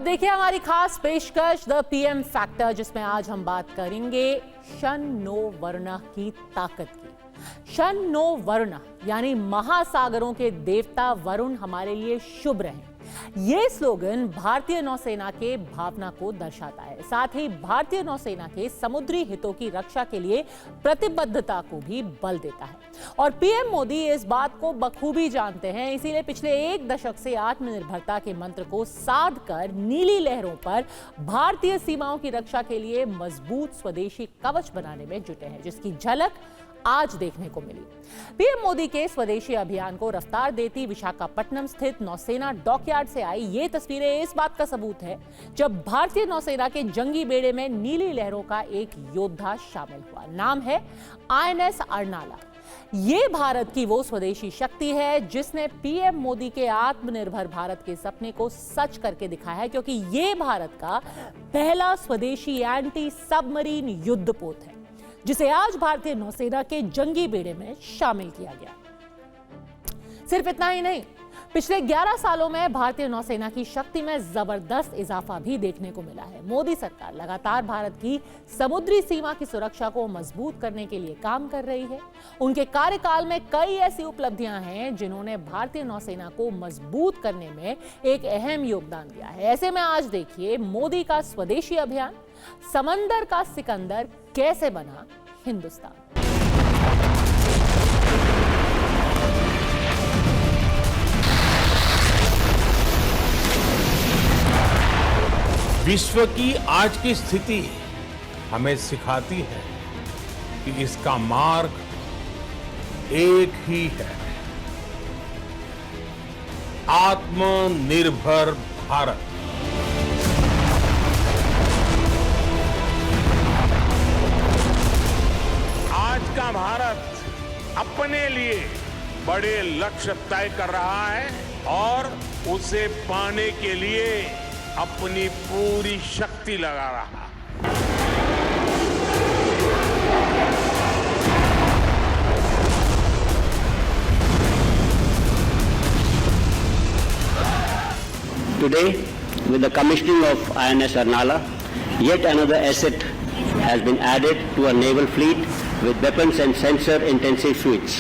देखिए हमारी खास पेशकश द पीएम फैक्टर, जिसमें आज हम बात करेंगे शन्नो वरुणा की ताकत की। शन्नो वरुणा यानी महासागरों के देवता वरुण हमारे लिए शुभ रहे। ये स्लोगन भारतीय नौसेना के भावना को दर्शाता है, साथ ही भारतीय नौसेना के समुद्री हितों की रक्षा के लिए प्रतिबद्धता को भी बल देता है। और पीएम मोदी इस बात को बखूबी जानते हैं, इसीलिए पिछले एक दशक से आत्मनिर्भरता के मंत्र को साध कर नीली लहरों पर भारतीय सीमाओं की रक्षा के लिए मजबूत स्वदेशी कवच बनाने में जुटे हैं, जिसकी झलक आज देखने को मिली। पीएम मोदी के स्वदेशी अभियान को रफ्तार देती विशाखापट्टनम स्थित नौसेना डॉकयार्ड से आई ये तस्वीरें इस बात का सबूत है, जब भारतीय नौसेना के जंगी बेड़े में नीली लहरों का एक योद्धा शामिल हुआ। नाम है आईएनएस अर्नाला। ये भारत की वो स्वदेशी शक्ति है जिसने पीएम मोदी के आत्मनिर्भर भारत के सपने को सच करके दिखाया है, क्योंकि ये भारत का पहला स्वदेशी एंटी सबमरीन युद्धपोत है, जिसे आज भारतीय नौसेना के जंगी बेड़े में शामिल किया गया। सिर्फ इतना ही नहीं, पिछले 11 सालों में भारतीय नौसेना की शक्ति में जबरदस्त इजाफा भी देखने को मिला है। मोदी सरकार लगातार भारत की समुद्री सीमा की सुरक्षा को मजबूत करने के लिए काम कर रही है। उनके कार्यकाल में कई ऐसी उपलब्धियां हैं जिन्होंने भारतीय नौसेना को मजबूत करने में एक अहम योगदान दिया है। ऐसे में आज देखिए मोदी का स्वदेशी अभियान, समंदर का सिकंदर कैसे बना हिंदुस्तान। विश्व की आज की स्थिति हमें सिखाती है कि इसका मार्ग एक ही है, आत्मनिर्भर भारत। आज का भारत अपने लिए बड़े लक्ष्य तय कर रहा है और उसे पाने के लिए अपनी पूरी शक्ति लगा रहा है। Today, with the commissioning of INS Arnala, yet another asset has been added to our naval fleet with weapons and sensor-intensive suites.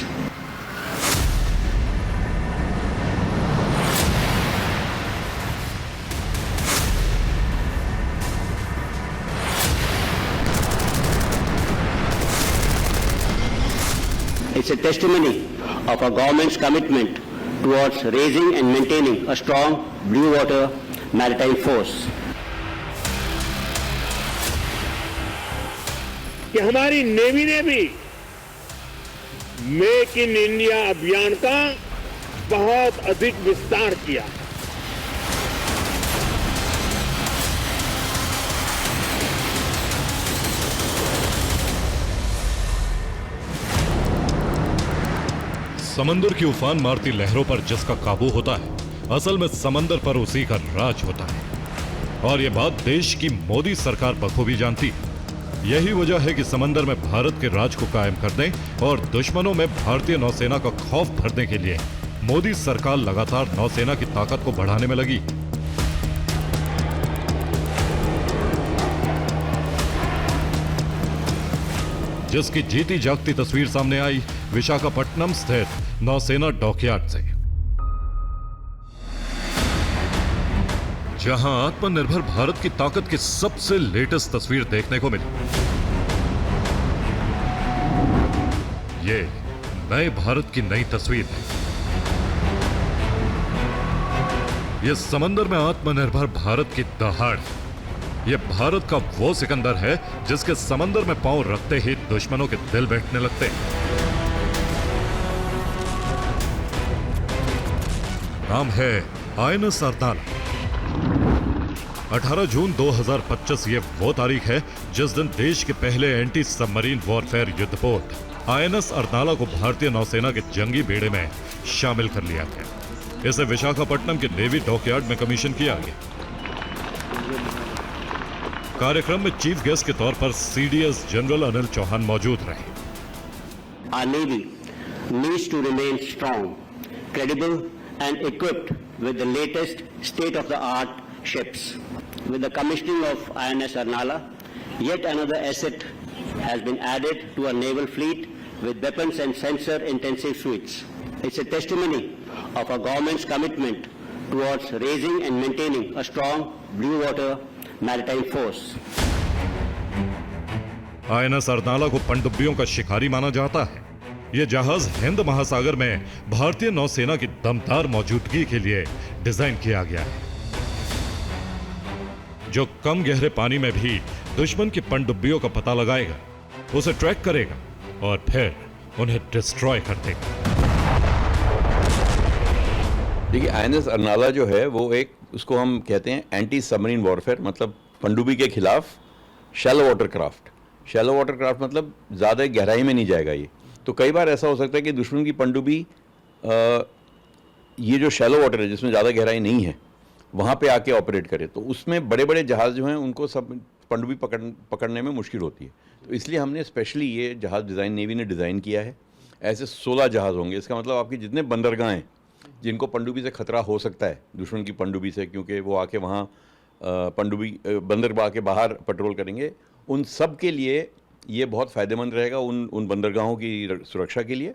It's a testimony of our government's commitment towards raising and maintaining a strong blue water maritime force. कि हमारी navy ने भी make in India अभियान का बहुत अधिक विस्तार किया। समंदर की उफान मारती लहरों पर जिसका काबू होता है, असल में समंदर पर उसी का राज होता है। और ये बात देश की मोदी सरकार बखूबी जानती है। यही वजह है कि समंदर में भारत के राज को कायम करने और दुश्मनों में भारतीय नौसेना का खौफ भरने के लिए मोदी सरकार लगातार नौसेना की ताकत को बढ़ाने में लगी। जिसकी जीती जागती तस्वीर सामने आई विशाखापट्टनम स्थित नौसेना डॉकयार्ड से, जहां आत्मनिर्भर भारत की ताकत की सबसे लेटेस्ट तस्वीर देखने को मिली। ये नए भारत की नई तस्वीर है। ये समंदर में आत्मनिर्भर भारत की दहाड़ है। ये भारत का वो सिकंदर है जिसके समंदर में पांव रखते ही दुश्मनों के दिल बैठने लगते हैं। नाम है आईएनएस अर्नाला। 18 जून 2025 ये वो तारीख है जिस दिन देश के पहले एंटी सबमरीन वॉरफेयर युद्धपोत आईएनएस अर्नाला को भारतीय नौसेना के जंगी बेड़े में शामिल कर लिया गया। इसे विशाखापट्टनम के नेवी डॉकयार्ड में कमीशन किया गया। कार्यक्रम में चीफ गेस्ट के तौर पर सीडीएस जनरल अनिल चौहान मौजूद रहे। Our Navy needs to remain strong, credible and equipped with the latest state-of-the-art ships. with the commissioning of INS Arnala, yet another asset has been added to our naval fleet with weapons and sensor-intensive suites. It's a testimony of our government's commitment towards raising and maintaining a strong blue water maritime force. INS Arnala को पनडुब्बियों का शिकारी माना जाता है। यह जहाज हिंद महासागर में भारतीय नौसेना की दमदार मौजूदगी के लिए डिजाइन किया गया है, जो कम गहरे पानी में भी दुश्मन की पनडुब्बियों का पता लगाएगा, उसे ट्रैक करेगा और फिर उन्हें डिस्ट्रॉय कर देगा। देखिए, आईएनएस अर्नाला जो है वो एक, उसको हम कहते हैं एंटी सबमरीन वॉरफेयर, मतलब पनडुब्बी के खिलाफ shallow water craft. Shallow water craft मतलब ज़्यादा गहराई में नहीं जाएगा ये। तो कई बार ऐसा हो सकता है कि दुश्मन की पनडुब्बी ये जो शैलो वाटर है जिसमें ज़्यादा गहराई नहीं है वहाँ पे आके ऑपरेट करे, तो उसमें बड़े बड़े जहाज़ जो हैं उनको सब पनडुब्बी पकड़ने में मुश्किल होती है। तो इसलिए हमने स्पेशली ये जहाज़ डिज़ाइन, नेवी ने डिज़ाइन किया है। ऐसे 16 जहाज़ होंगे। इसका मतलब आपकी जितने बंदरगाह हैं जिनको पनडुब्बी से खतरा हो सकता है, दुश्मन की पनडुब्बी से, क्योंकि वो आके वहाँ पनडुब्बी बंदरगाह के बाहर पेट्रोल करेंगे, उन सब के लिए ये बहुत फायदेमंद रहेगा, उन बंदरगाहों की सुरक्षा के लिए।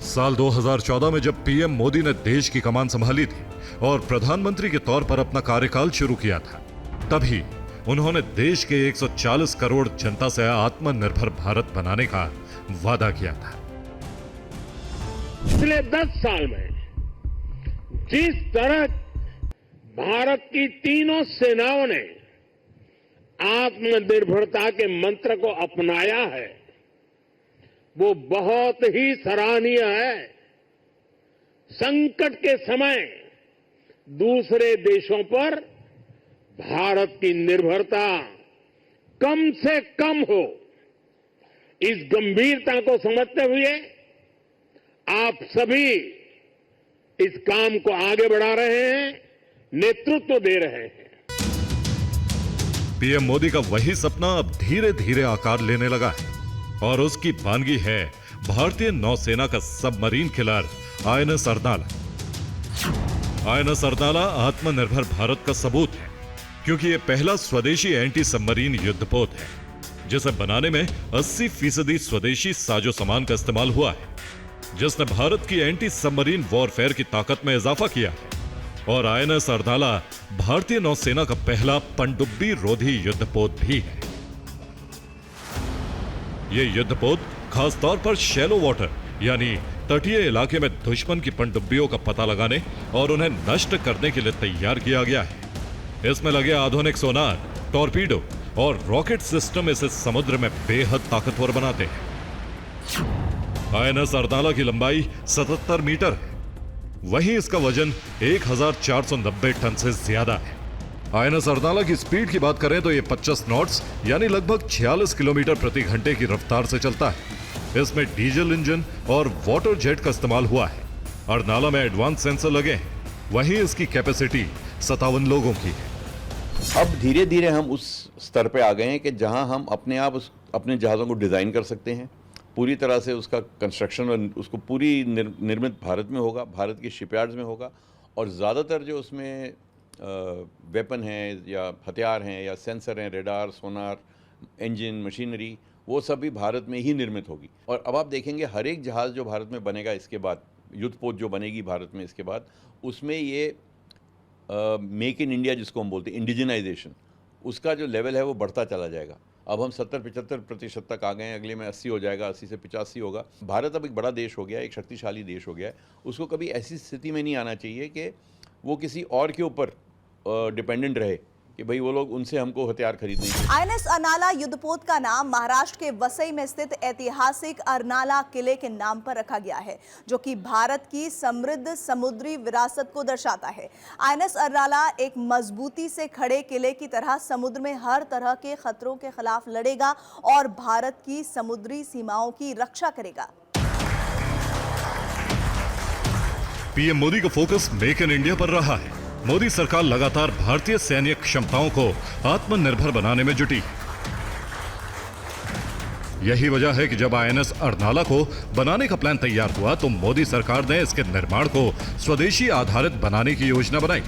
साल 2014 में जब पीएम मोदी ने देश की कमान संभाली थी और प्रधानमंत्री के तौर पर अपना कार्यकाल शुरू किया था, तभी उन्होंने देश के 140 करोड़ जनता से आत्मनिर्भर भारत बनाने का वादा किया था। पिछले 10 साल में जिस तरह भारत की तीनों सेनाओं ने आत्मनिर्भरता के मंत्र को अपनाया है, वो बहुत ही सराहनीय है। संकट के समय दूसरे देशों पर भारत की निर्भरता कम से कम हो, इस गंभीरता को समझते हुए आप सभी इस काम को आगे बढ़ा रहे हैं, नेतृत्व दे रहे हैं। पीएम मोदी का वही सपना अब धीरे धीरे आकार लेने लगा है और उसकी वानगी है भारतीय नौसेना का submarine killer INS Arnala. INS Arnala आत्मनिर्भर भारत का सबूत है, क्योंकि यह पहला स्वदेशी एंटी सबमरीन युद्धपोत है जिसे बनाने में 80% स्वदेशी साजो सामान का इस्तेमाल हुआ है, जिसने भारत की एंटी सबमरीन वॉरफेयर की ताकत में इजाफा किया है। और आईएनएस अर्नाला भारतीय नौसेना का पहला पनडुब्बी रोधी युद्धपोत भी है। यह युद्धपोत खासतौर पर शैलो वाटर यानी तटीय इलाके में दुश्मन की पनडुब्बियों का पता लगाने और उन्हें नष्ट करने के लिए तैयार किया गया है। इसमें लगे आधुनिक सोनार, टॉर्पीडो और रॉकेट सिस्टम इसे समुद्र में बेहद ताकतवर बनाते हैं। आईएनएस अर्नाला की लंबाई 77 मीटर है, वहीं इसका वजन 1490 टन से ज्यादा है। आईएनएस अर्नाला की स्पीड की बात करें तो यह 25 नॉट्स यानी लगभग 46 किलोमीटर प्रति घंटे की रफ्तार से चलता है। इसमें डीजल इंजन और वाटर जेट का इस्तेमाल हुआ है। अर्नाला में एडवांस सेंसर लगे हैं, वहीं इसकी कैपेसिटी 57 लोगों की है। अब धीरे धीरे हम उस स्तर पे आ गए हैं कि जहां हम अपने आप अपने जहाज़ों को डिज़ाइन कर सकते हैं, पूरी तरह से उसका कंस्ट्रक्शन और उसको पूरी निर्मित भारत में होगा, भारत की शिपयार्ड्स में होगा। और ज़्यादातर जो उसमें वेपन हैं या हथियार हैं या सेंसर हैं, रेडार, सोनार, इंजन, मशीनरी, वो सब भी भारत में ही निर्मित होगी। और अब आप देखेंगे हर एक जहाज़ जो भारत में बनेगा इसके बाद, युद्धपोत जो बनेगी भारत में इसके बाद, उसमें ये मेक इन इंडिया जिसको हम बोलते हैं, इंडिजिनाइजेशन, उसका जो लेवल है वो बढ़ता चला जाएगा। अब हम 70-75% तक आ गए हैं, अगले में 80 हो जाएगा, 80 से 85 होगा। भारत अब एक बड़ा देश हो गया है, एक शक्तिशाली देश हो गया है। उसको कभी ऐसी स्थिति में नहीं आना चाहिए कि वो किसी और के ऊपर डिपेंडेंट रहे कि भाई वो लोग उनसे हमको हथियार खरीदने की। आईएनएस अर्नाला युद्धपोत का नाम महाराष्ट्र के वसई में स्थित ऐतिहासिक अर्नाला किले के नाम पर रखा गया है, जो कि भारत की समृद्ध समुद्री विरासत को दर्शाता है। आईएनएस अर्नाला एक मजबूती से खड़े किले की तरह समुद्र में हर तरह के खतरों के खिलाफ लड़ेगा और भारत की समुद्री सीमाओं की रक्षा करेगा। पीएम मोदी का फोकस मेक इन इंडिया पर रहा है। मोदी सरकार लगातार भारतीय सैन्य क्षमताओं को आत्मनिर्भर बनाने में जुटी। यही वजह है कि जब आईएनएस अर्नाला को बनाने का प्लान तैयार हुआ तो मोदी सरकार ने इसके निर्माण को स्वदेशी आधारित बनाने की योजना बनाई।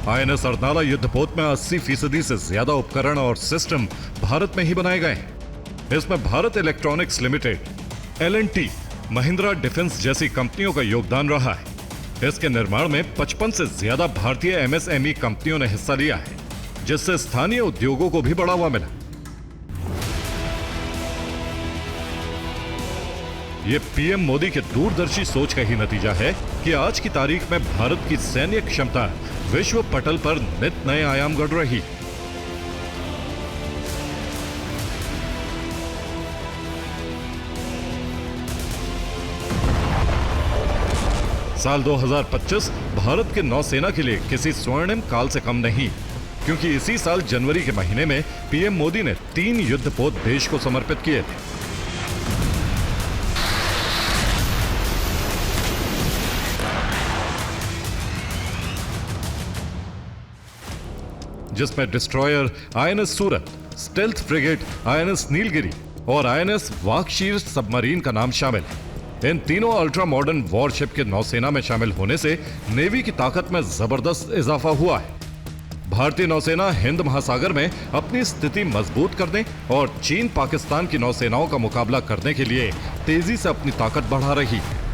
आईएनएस अर्नाला युद्धपोत में 80% से ज्यादा उपकरण और सिस्टम भारत में ही बनाए गए हैं। इसमें Bharat electronics limited, L&T, Mahindra defence जैसी कंपनियों का योगदान रहा है। इसके निर्माण में 55 से ज्यादा भारतीय MSME कंपनियों ने हिस्सा लिया है, जिससे स्थानीय उद्योगों को भी बढ़ावा मिला। ये पीएम मोदी के दूरदर्शी सोच का ही नतीजा है कि आज की तारीख में भारत की सैन्य क्षमता विश्व पटल पर नित नए आयाम गढ़ रही है। साल 2025 भारत के नौसेना के लिए किसी स्वर्णिम काल से कम नहीं, क्योंकि इसी साल जनवरी के महीने में पीएम मोदी ने 3 युद्धपोत देश को समर्पित किए थे। जिसमें डिस्ट्रॉयर आईएनएस सूरत, स्टेल्थ फ्रिगेट आईएनएस नीलगिरी और आईएनएस वाघशीर सबमरीन का नाम शामिल है। इन तीनों अल्ट्रा मॉडर्न वॉरशिप के नौसेना में शामिल होने से नेवी की ताकत में जबरदस्त इजाफा हुआ है। भारतीय नौसेना हिंद महासागर में अपनी स्थिति मजबूत करने और चीन पाकिस्तान की नौसेनाओं का मुकाबला करने के लिए तेजी से अपनी ताकत बढ़ा रही है।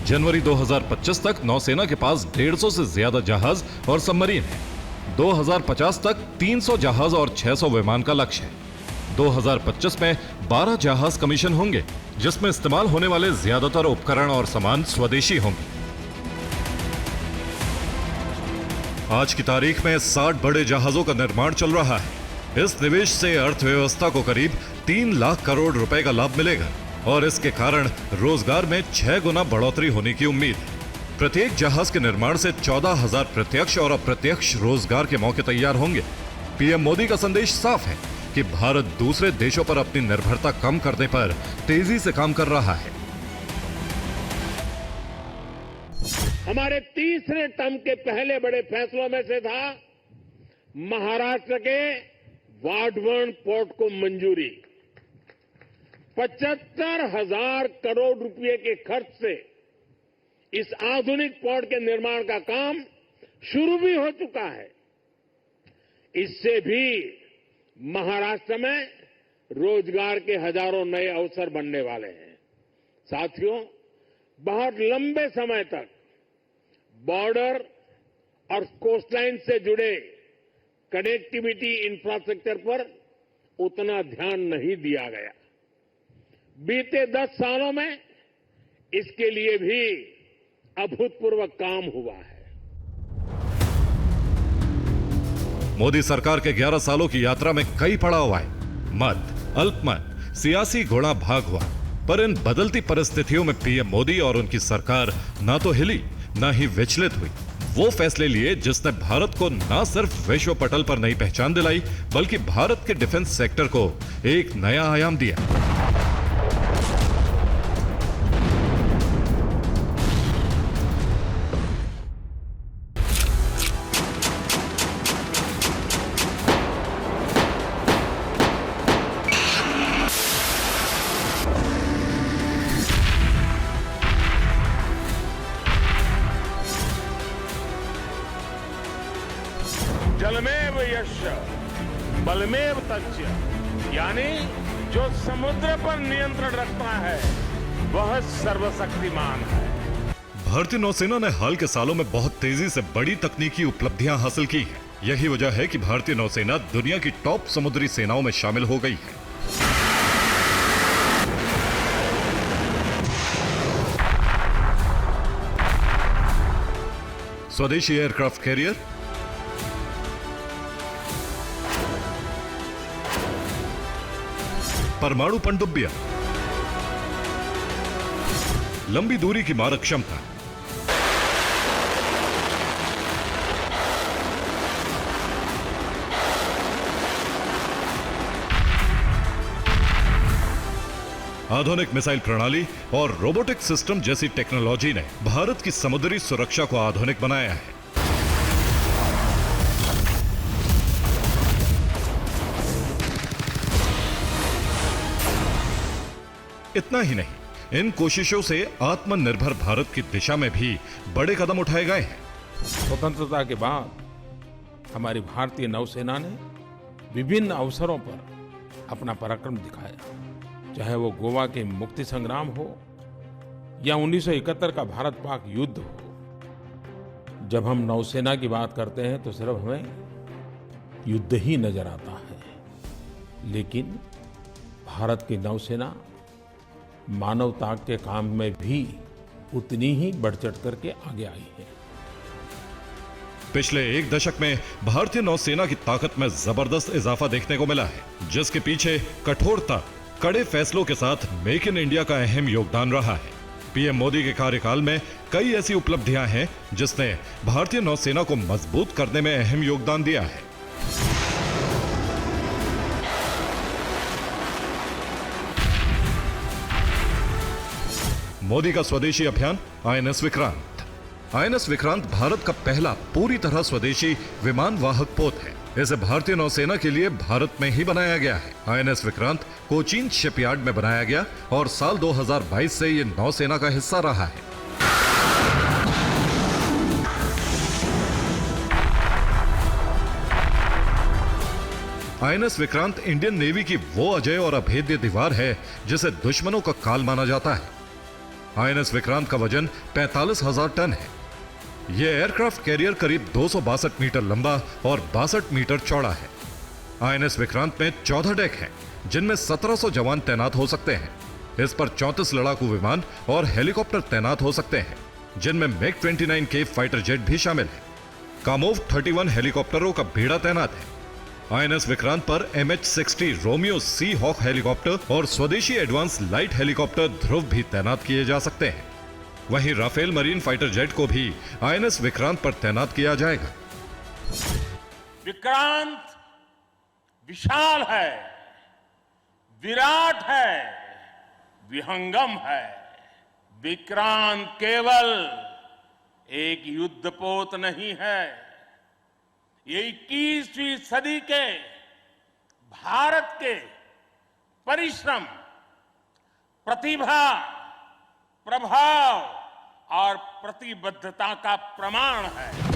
जनवरी 2025 तक नौसेना के पास 150 से ज्यादा जहाज और सबमरीन है। 2050 तक 300 जहाज और 600 विमान का लक्ष्य है। 2025 में 12 जहाज कमीशन होंगे, जिसमें इस्तेमाल होने वाले ज्यादातर उपकरण और सामान स्वदेशी होंगे। आज की तारीख में 60 बड़े जहाजों का निर्माण चल रहा है। इस निवेश से अर्थव्यवस्था को करीब 3 लाख करोड़ रुपए का लाभ मिलेगा और इसके कारण रोजगार में 6 गुना बढ़ोतरी होने की उम्मीद है। प्रत्येक जहाज के निर्माण से 14,000 प्रत्यक्ष और अप्रत्यक्ष रोजगार के मौके तैयार होंगे। पीएम मोदी का संदेश साफ है कि भारत दूसरे देशों पर अपनी निर्भरता कम करने पर तेजी से काम कर रहा है। हमारे तीसरे टर्म के पहले बड़े फैसलों में से था महाराष्ट्र के वाढवण पोर्ट को मंजूरी। 75,000 करोड़ रुपए के खर्च से इस आधुनिक पोर्ट के निर्माण का काम शुरू भी हो चुका है। इससे भी महाराष्ट्र में रोजगार के हजारों नए अवसर बनने वाले हैं। साथियों, बहुत लंबे समय तक बॉर्डर और कोस्टलाइन से जुड़े कनेक्टिविटी इंफ्रास्ट्रक्चर पर उतना ध्यान नहीं दिया गया। बीते 10 सालों में इसके लिए भी अभूतपूर्व काम हुआ है। मोदी सरकार के 11 सालों की यात्रा में कई पड़ाव आए। मत, अल्पमत, सियासी घोड़ा भाग हुआ, पर इन बदलती परिस्थितियों में पीएम मोदी और उनकी सरकार ना तो हिली ना ही विचलित हुई। वो फैसले लिए जिसने भारत को ना सिर्फ विश्व पटल पर नई पहचान दिलाई, बल्कि भारत के डिफेंस सेक्टर को एक नया आयाम दिया। जलमेव यस्य बलमेव तस्य, यानी जो समुद्र पर नियंत्रण रखता है वह सर्वशक्तिमान है। भारतीय नौसेना ने हाल के सालों में बहुत तेजी से बड़ी तकनीकी उपलब्धियां हासिल की हैं। यही वजह है कि भारतीय नौसेना दुनिया की टॉप समुद्री सेनाओं में शामिल हो गई है। स्वदेशी एयरक्राफ्ट कैरियर, परमाणु पनडुब्बियां, लंबी दूरी की मारक क्षमता, आधुनिक मिसाइल प्रणाली और रोबोटिक सिस्टम जैसी टेक्नोलॉजी ने भारत की समुद्री सुरक्षा को आधुनिक बनाया है। इतना ही नहीं, इन कोशिशों से आत्मनिर्भर भारत की दिशा में भी बड़े कदम उठाए गए हैं। स्वतंत्रता के बाद हमारी भारतीय नौसेना ने विभिन्न अवसरों पर अपना पराक्रम दिखाया, चाहे वो गोवा के मुक्ति संग्राम हो या 1971 का भारत पाक युद्ध हो। जब हम नौसेना की बात करते हैं तो सिर्फ हमें युद्ध ही नजर आता है, लेकिन भारत की नौसेना मानवता के काम में भी उतनी ही बढ़ चढ़ करके आगे आई है। पिछले एक दशक में भारतीय नौसेना की ताकत में जबरदस्त इजाफा देखने को मिला है, जिसके पीछे कठोरता, कड़े फैसलों के साथ मेक इन इंडिया का अहम योगदान रहा है। पीएम मोदी के कार्यकाल में कई ऐसी उपलब्धियां हैं जिसने भारतीय नौसेना को मजबूत करने में अहम योगदान दिया है। मोदी का स्वदेशी अभियान आईएनएस विक्रांत। आईएनएस विक्रांत भारत का पहला पूरी तरह स्वदेशी विमान वाहक पोत है। इसे भारतीय नौसेना के लिए भारत में ही बनाया गया है। आईएनएस विक्रांत कोचीन शिपयार्ड में बनाया गया और साल 2022 से ये नौसेना का हिस्सा रहा है। आईएनएस विक्रांत इंडियन नेवी की वो अजय और अभेद्य दीवार है जिसे दुश्मनों का काल माना जाता है। आईएनएस विक्रांत का वजन 45,000 टन है। यह एयरक्राफ्ट कैरियर करीब 262 मीटर लंबा और 62 मीटर चौड़ा है। आईएनएस विक्रांत में 14 डेक हैं, जिनमें 1700 जवान तैनात हो सकते हैं। इस पर 34 लड़ाकू विमान और हेलीकॉप्टर तैनात हो सकते हैं, जिनमें MiG-29K फाइटर जेट भी शामिल है। कामोव 31 हेलीकॉप्टरों का बेड़ा तैनात है। आईएनएस विक्रांत पर MH-60 रोमियो सी हॉक हेलीकॉप्टर और स्वदेशी एडवांस लाइट हेलीकॉप्टर ध्रुव भी तैनात किए जा सकते हैं। वहीं राफेल मरीन फाइटर जेट को भी आईएनएस विक्रांत पर तैनात किया जाएगा। विक्रांत विशाल है, विराट है, विहंगम है। विक्रांत केवल एक युद्धपोत नहीं है, ये 21वीं सदी के भारत के परिश्रम, प्रतिभा, प्रभाव और प्रतिबद्धता का प्रमाण है।